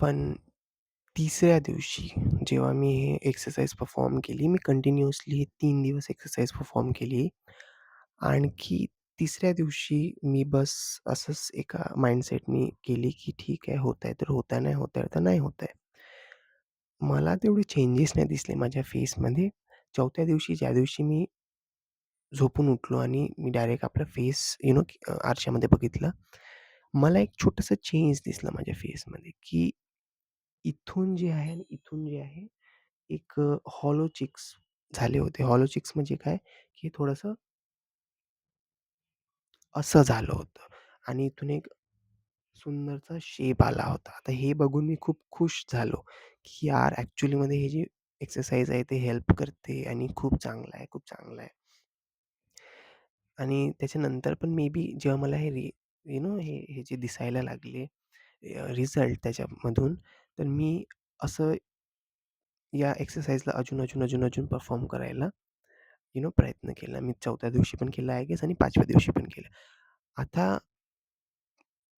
पण तिसऱ्या दिवशी जेव्हा मी हे एक्सरसाइज परफॉर्म केली, मी कंटिन्युअसली हे 3 दिवस एक्सरसाइज परफॉर्म केली. आणखी तिसऱ्या दिवशी मी बस असंच एका माइंडसेटनी केली, की ठीक आहे, होतंय तर होतंय, नाही होतंय तर नाही होतंय. मला तेवढे चेंजेस नाही दिसले माझ्या फेसमध्ये. चौथ्या दिवशी ज्या दिवशी मी झोपून उठलो आणि मी डायरेक्ट आपला फेस आरशामध्ये बघितलं. मला एक छोटंसं चेंज दिसलं माझ्या फेसमध्ये, की इथून जे आहे आणि इथून जे आहे एक हॉलो चिक्स झाले होते. हॉलो चिक्स म्हणजे काय, की थोडंसं असं झालं होतं आणि इथून एक सुंदरसा शेप आला होता. आता हे बघून मी खूप खुश झालो, की यार ॲक्चुअलीमध्ये हे जे एक्सरसाइज आहे ते हेल्प करते आणि खूप चांगलं आहे, खूप चांगलं आहे. आणि त्याच्यानंतर पण मे बी जेव्हा मला हे हे जे दिसायला लागले रिझल्ट त्याच्यामधून, तर मी असं या एक्सरसाइजला अजून परफॉर्म करायला प्रयत्न केला. मी 4थ्या दिवशी पण केला आय गेस आणि 5व्या दिवशी पण केलं. आता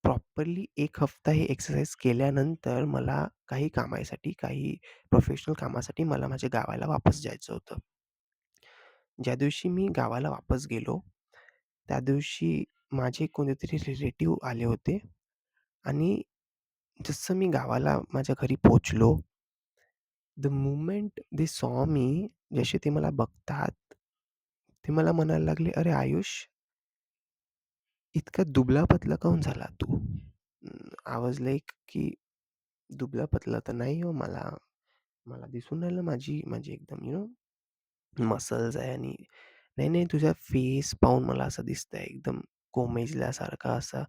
प्रॉपरली 1 हफ्ता हे एक्सरसाइज केल्यानंतर मला काही कामासाठी, काही प्रोफेशनल कामासाठी मला माझ्या गावाला वापस जायचं होतं. ज्या दिवशी मी गावाला वापस गेलो, त्या दिवशी माझे कोणीतरी रिलेटिव्ह आले होते आणि जसं मी गावाला माझ्या घरी पोहोचलो, the moment they saw me, जसे ते मला बघतात, ते मला म्हणायला लागले, "अरे आयुष, इतका दुबला-पतला काहून झाला तू?" आय वॉज लाइक की दुबला-पतला तर नाही हो मला. मला दिसून राहिलं माझी एकदम मसल्स आहे आणि नाही, नाही तुझा फेस पाहून मला असं दिसतंय एकदम कोमेजल्यासारखा असा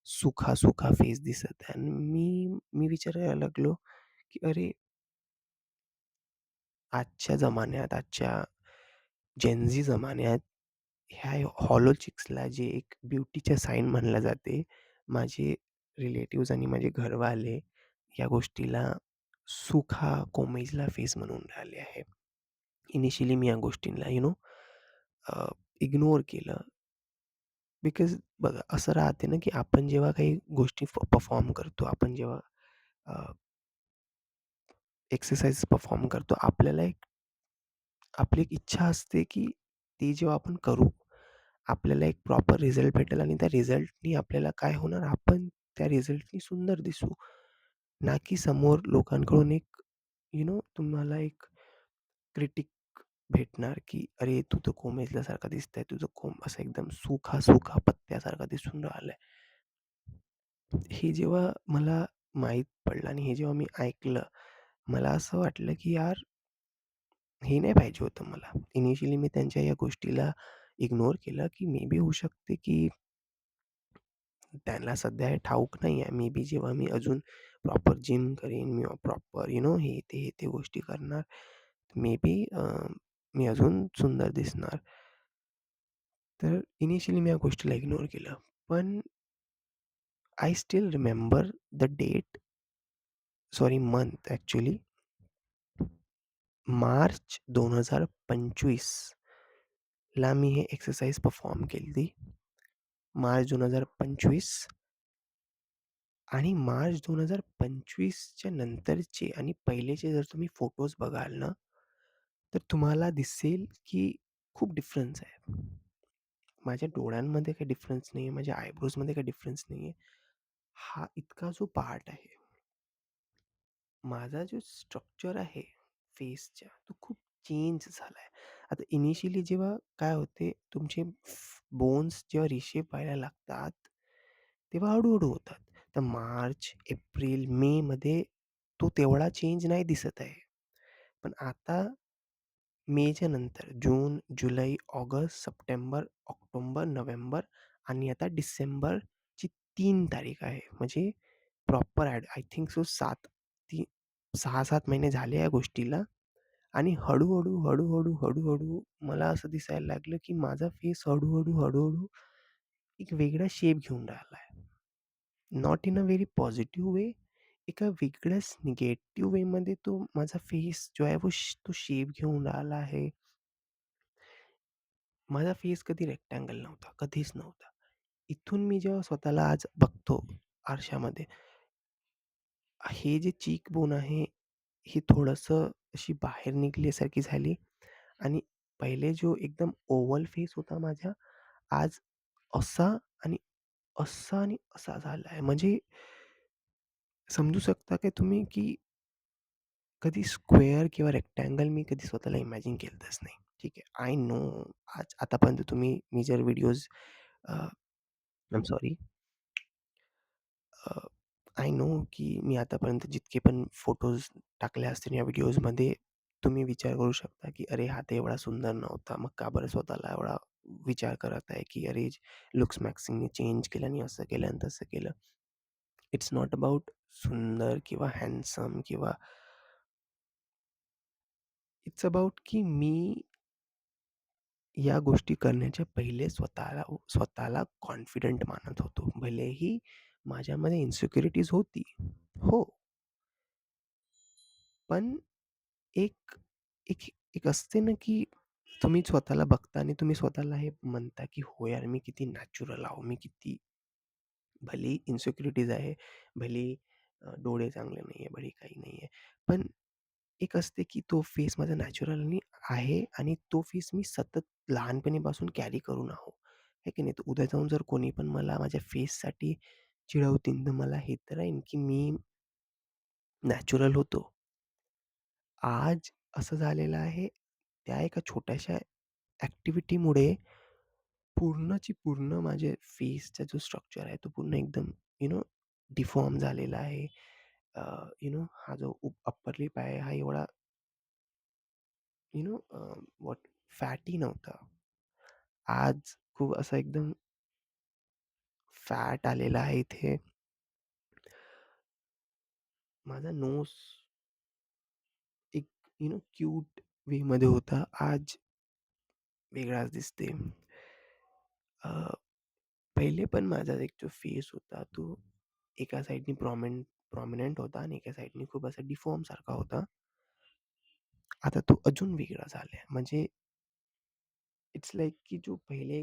सुखा-सुखा फेस दिसत आहे आणि मी विचारायला लागलो, की अरे आजच्या जमान्यात, आजच्या जेन झी जमान्यात ह्या हॉलो चिक्सला जे एक ब्युटीच्या साईन म्हणलं जाते, माझे रिलेटिव्हज आणि माझे घरवाले या गोष्टीला सुखा कोमेजला फेस म्हणून राहिले आहे. इनिशियली मी या गोष्टींना इग्नोर केलं. बिकॉज बघा असं राहते ना, की आपण जेव्हा काही गोष्टी परफॉर्म करतो, आपण जेव्हा एक्सरसाइज परफॉर्म करतो, आपल्याला आपली एक इच्छा असते, की ते जेव्हा आपण करू, आपल्याला एक प्रॉपर रिझल्ट भेटेल आणि त्या रिझल्टनी आपल्याला काय होणार, आपण त्या रिझल्टनी सुंदर दिसू. ना की समोर लोकांकडून एक तुम्हाला एक क्रिटिक भेटणार, की "अरे, तू तर कोमेजल्यासारखा दिसतंय. तुझं कोंब असं एकदम सुका-सुका पत्त्यासारखा दिसून राहिलाय." हे जेव्हा मला माहीत पडलं आणि हे जेव्हा मी ऐकलं, मला असं वाटलं, की यार हे नाही पाहिजे होतं मला. इनिशियली मी त्यांच्या या गोष्टीला इग्नोर केलं, की मे बी होऊ शकते, की त्यांना सध्या हे ठाऊक नाही आहे. मे बी जेव्हा मी अजून प्रॉपर जिम करीन, मी प्रॉपर हे ते गोष्टी करणार, मे बी मी अजून सुंदर दिसणार. तर इनिशियली मी या गोष्टीला इग्नोर केलं. पण I still remember the date, sorry month actually March 2025 ला मी हे एक्सरसाइज परफॉर्म केली. मार्च 2025 आणि मार्च 2025च्या नंतरचे आणि पहिलेचे जर तुम्ही फोटोज बघाल ना, तर तुम्हाला दिसेल की खूप डिफरन्स आहे. माझ्या डोळ्यांमध्ये काही डिफरन्स नाही आहे, माझ्या आयब्रोजमध्ये काही डिफरन्स नाही आहे. हा इतका जो पार्ट आहे, माझा जो स्ट्रक्चर आहे फेसच्या, तो खूप चेंज झाला आहे. आता इनिशियली जेव्हा काय होते, तुमचे बोन्स जेव्हा रिशेप व्हायला लागतात, तेव्हा हळू-हळू होतात. तर मार्च, एप्रिल, मेमध्ये तो तेवढा चेंज नाही दिसत आहे. पण आता मेच्या नंतर जून, जुलै, ऑगस्ट, सप्टेंबर, ऑक्टोबर, नोव्हेंबर आणि आता डिसेंबरची 3 तारीख आहे. म्हणजे प्रॉपर आय थिंक सो 6-7 महिने झाले या गोष्टीला आणि हळू-हळू मला असं दिसायला लागलं, की माझा फेस हळू-हळू एक वेगळा शेप घेऊन राहिला आहे. Not in a very positive way, एका वेगळ्याच निगेटिव्ह वेमध्ये तो माझा फेस जो आहे तो शेप घेऊन राहिला आहे. माझा फेस कधी रेक्टँगल नव्हता, कधीच नव्हता. इथून मी जेव्हा स्वतःला आज बघतो आरशामध्ये, हे जे चीक बोन आहे, ही थोडंसं अशी बाहेर निघाल्यासारखी झाली आणि पहिले जो एकदम ओव्हल फेस होता माझा, आज असा आणि असा आणि असा झालाय. म्हणजे समजू शकता काय तुम्ही, की कधी स्क्वेअर किंवा रेक्टँगल मी कधी स्वतःला इमॅजिन केलंच नाही. ठीक आहे. आय नो आतापर्यंत तुम्ही मी जर videos I am sorry I know की मी आतापर्यंत जितके पण फोटोज टाकले असतील या व्हिडिओजमध्ये, तुम्ही विचार करू शकता, की "अरे, हा तर एवढा सुंदर नव्हता. मग का बरं स्वतःला एवढा विचार करत आहे, की अरे, लुक्स मॅक्सिंगने चेंज केलं आणि असं केलं आणि तसं केलं." इट्स नॉट अबाउट सुंदर किंवा हँडसम किंवा इट्स अबाउट की मी या गोष्टी करण्याच्या पहिले स्वतःला कॉन्फिडंट मानत होतो. भलेही माझ्यामध्ये इन्सिक्युरिटीज होती. हो, पण एक एक एक असते ना, की तुम्ही स्वतःला बघता आणि तुम्ही स्वतःला हे म्हणता, की "हो यार, मी किती नॅचरल आहो. मी किती" भलेही इन्सिक्युरिटीज आहे, भलेही डोळे चांगले नाहीये, भलेही काही नाहीये. पण एक असते, की तो फेस माझा नॅचरली आहे आणि तो फेस मी सतत लहानपणीपासून कॅरी करून आहो. आहे की नाही? तर उद्या जाऊन जर कोणी पण मला माझ्या फेससाठी चिडवतील, तर मला हे तर राहीन, की मी नॅचरल होतो. आज असं झालेलं आहे, त्या एका छोट्याशा ॲक्टिव्हिटीमुळे पूर्णची पूर्ण माझ्या फेसचा जो स्ट्रक्चर आहे, तो पूर्ण एकदम यू नो डिफॉर्म झालेला आहे. हा जो अप्पर लिप आहे, हा एवढा व्हॉट फॅटी नव्हता. आज खूप असा एकदम फॅट आलेला आहे इथे. माझा नोज एक क्यूट वेमध्ये होता. आज वेगळाच दिसते. अ, पहिले पण माझा एक जो फेस होता, तो एका साइडनी प्रॉमिनंट होता आणि एका साइडनी खूप असा डिफॉर्म सारखा होता. आता तो अजून वेगळा झालाय. म्हणजे इट्स लाइक की जो पहिले